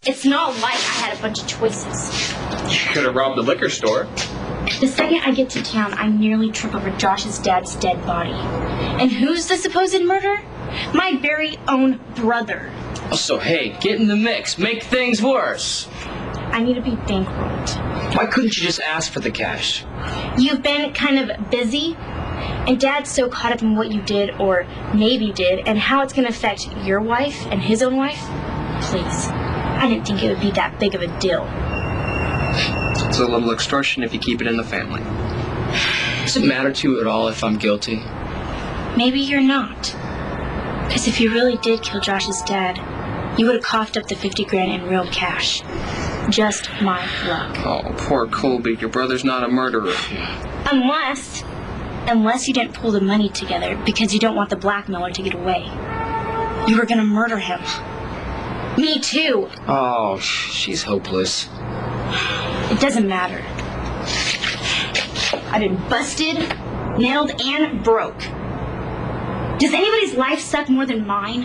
It's not like I had a bunch of choices. You could have robbed the liquor store. The second I get to town, I nearly trip over Josh's dad's dead body. And who's the supposed murderer? My very own brother. So, hey, get in the mix. Make things worse. I need to be bankrolled. Why couldn't you just ask for the cash? You've been kind of busy, and Dad's so caught up in what you did, or maybe did, and how it's going to affect your wife and his own wife. Please. I didn't think it would be that big of a deal. It's a little extortion if you keep it in the family. Does it matter to you at all if I'm guilty? Maybe you're not. Because if you really did kill Josh's dad, you would have coughed up the 50 grand in real cash. Just my luck. Oh, poor Colby. Your brother's not a murderer. Unless you didn't pull the money together because you don't want the blackmailer to get away. You were gonna murder him. Me too. Oh, she's hopeless. It doesn't matter. I've been busted, nailed, and broke. Does anybody's life suck more than mine?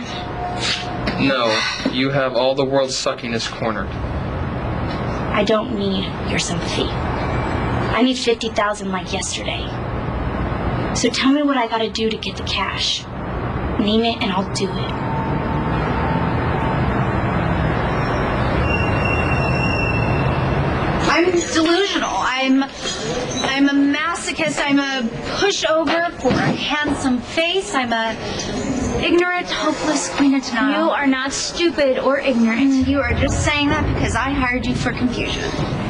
No, you have all the world's suckiness cornered. I don't need your sympathy. I need 50,000 like yesterday. So tell me what I gotta do to get the cash. Name it and I'll do it. I'm delusional. I'm a masochist. I'm a pushover for a handsome face. I'm a ignorant, hopeless queen of denial. You are not stupid or ignorant. You are just saying that because I hired you for confusion.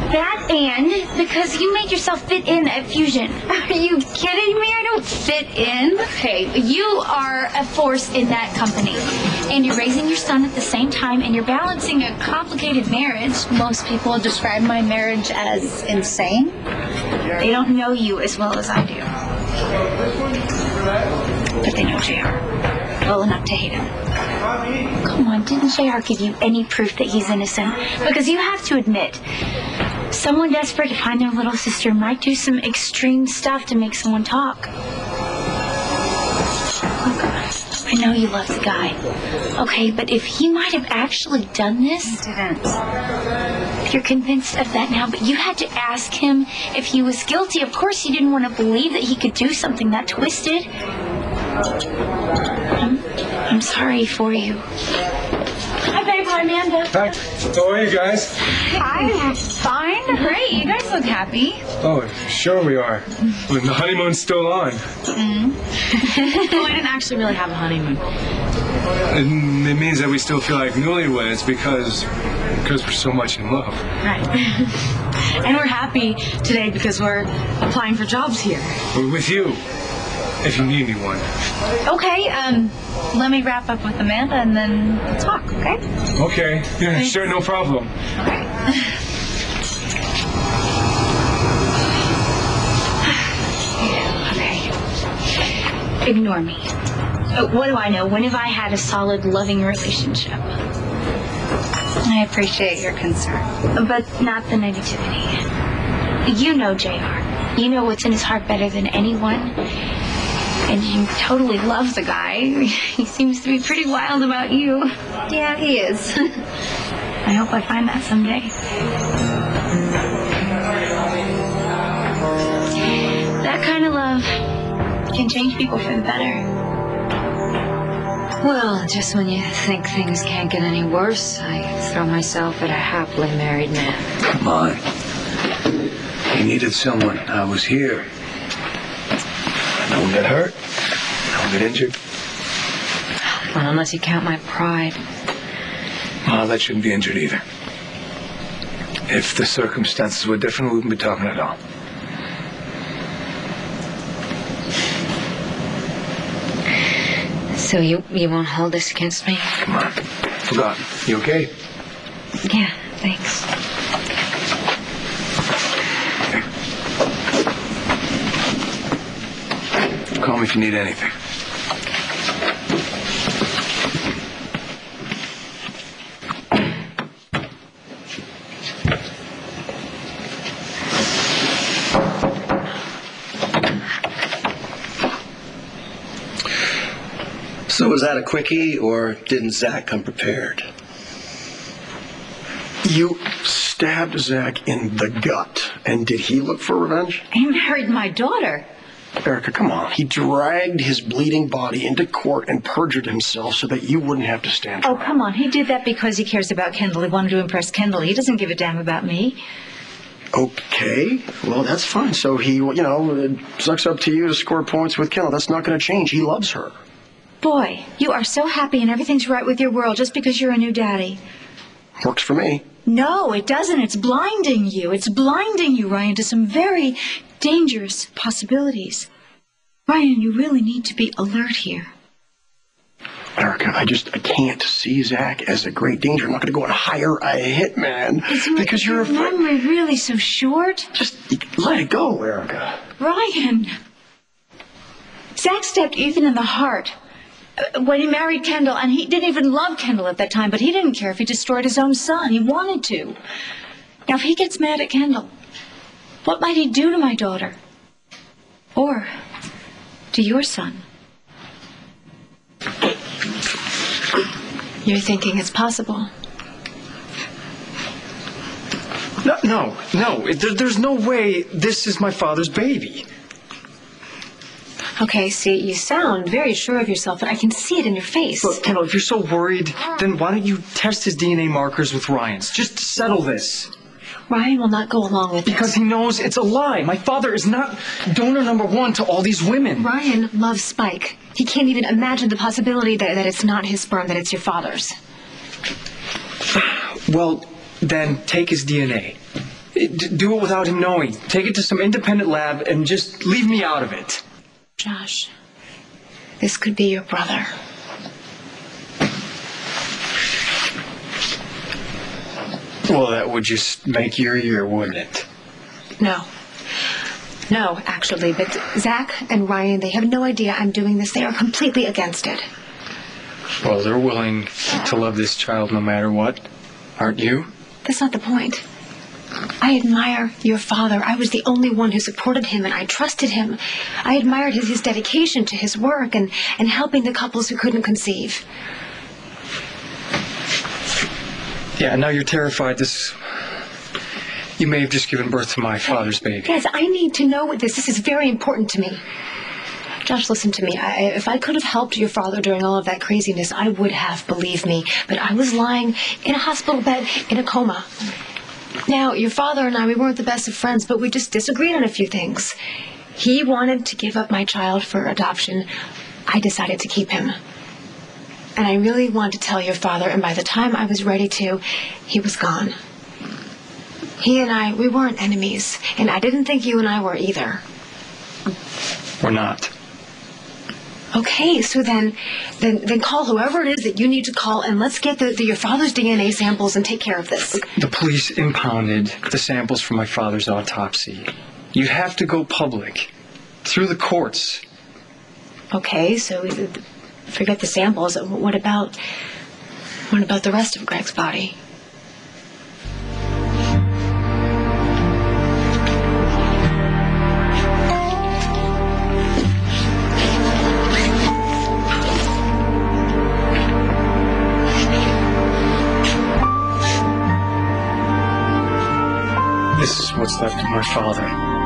That and because you made yourself fit in at Fusion. Are you kidding me? I don't fit in. Okay, you are a force in that company. And you're raising your son at the same time, and you're balancing a complicated marriage. Most people describe my marriage as insane. They don't know you as well as I do. But they know JR well enough to hate him. Come on, didn't JR give you any proof that he's innocent? Because you have to admit, someone desperate to find their little sister might do some extreme stuff to make someone talk. Look, I know you love the guy. Okay, but if he might have actually done this... He didn't. You're convinced of that now, but you had to ask him if he was guilty. Of course you didn't want to believe that he could do something that twisted. I'm sorry for you. Hi, babe. Hi, Amanda. Hi. How are you guys? I'm fine. Great. You guys look happy. Oh, sure we are. When the honeymoon's still on. Well, I didn't actually really have a honeymoon. It means that we still feel like newlyweds because we're so much in love. Right. And we're happy today because we're applying for jobs here. We're with you, if you need me one. Okay, let me wrap up with Amanda and then we'll talk, okay? Okay. Yeah, Thanks. sure, no problem. Okay. Okay. Ignore me. What do I know? When have I had a solid, loving relationship? I appreciate your concern. But not the negativity. You know JR. You know what's in his heart better than anyone. And you totally love the guy. He seems to be pretty wild about you. Yeah, he is. I hope I find that someday. That kind of love can change people for the better. Well, just when you think things can't get any worse, I throw myself at a happily married man. Come on. You needed someone. I was here. No one got hurt. No one got injured. Well, unless you count my pride. Well, that shouldn't be injured either. If the circumstances were different, we wouldn't be talking at all. So you won't hold this against me? Come on. Forgotten. You okay? Yeah, thanks. Call me if you need anything. So was that a quickie, or didn't Zach come prepared? You stabbed Zach in the gut, and did he look for revenge? He married my daughter. Erica, come on. He dragged his bleeding body into court and perjured himself so that you wouldn't have to stand Oh, trial. come on. He did that because he cares about Kendall. He wanted to impress Kendall. He doesn't give a damn about me. Okay, well, that's fine. So he, it sucks up to you to score points with Kendall. That's not going to change. He loves her. Boy, you are so happy and everything's right with your world just because you're a new daddy. Works for me. No, it doesn't. It's blinding you. It's blinding you, Ryan, to some very dangerous possibilities. Ryan, you really need to be alert here. Erica, I can't see Zach as a great danger. I'm not going to go and hire a hitman because you're Is your memory really so short? Just let it go, Erica. Ryan, Zach stabbed Ethan in the heart when he married Kendall, and he didn't even love Kendall at that time, but he didn't care if he destroyed his own son. He wanted to. Now, if he gets mad at Kendall, what might he do to my daughter? Or to your son? You're thinking it's possible. No. There's no way this is my father's baby. Okay, see, you sound very sure of yourself, but I can see it in your face. Look, Kendall, if you're so worried, then why don't you test his DNA markers with Ryan's? Just settle this. Ryan will not go along with Because he knows it's a lie. My father is not donor number one to all these women. Ryan loves Spike. He can't even imagine the possibility that it's not his sperm, that it's your father's. Well, then take his DNA. Do it without him knowing. Take it to some independent lab and just leave me out of it. Josh, this could be your brother. Well, that would just make your year, wouldn't it? No, actually, but Zach and Ryan, they have no idea I'm doing this. They are completely against it. Well, they're willing to love this child no matter what, aren't you? That's not the point. I admire your father. I was the only one who supported him, and I trusted him. I admired his dedication to his work and helping the couples who couldn't conceive. Yeah, now you're terrified you may have just given birth to my father's baby. Yes, I need to know this. This is very important to me. Josh, listen to me. If I could have helped your father during all of that craziness, I would have, believe me. But I was lying in a hospital bed in a coma. Now, your father and I, we weren't the best of friends, but we just disagreed on a few things. He wanted to give up my child for adoption. I decided to keep him. And I really wanted to tell your father, and by the time I was ready to, he was gone. He and I, we weren't enemies, and I didn't think you and I were either. We're not. Okay, so then call whoever it is that you need to call, and let's get your father's DNA samples and take care of this. The police impounded the samples from my father's autopsy. You have to go public, through the courts. Okay, so forget the samples. What about the rest of Greg's body? This is what's left of my father.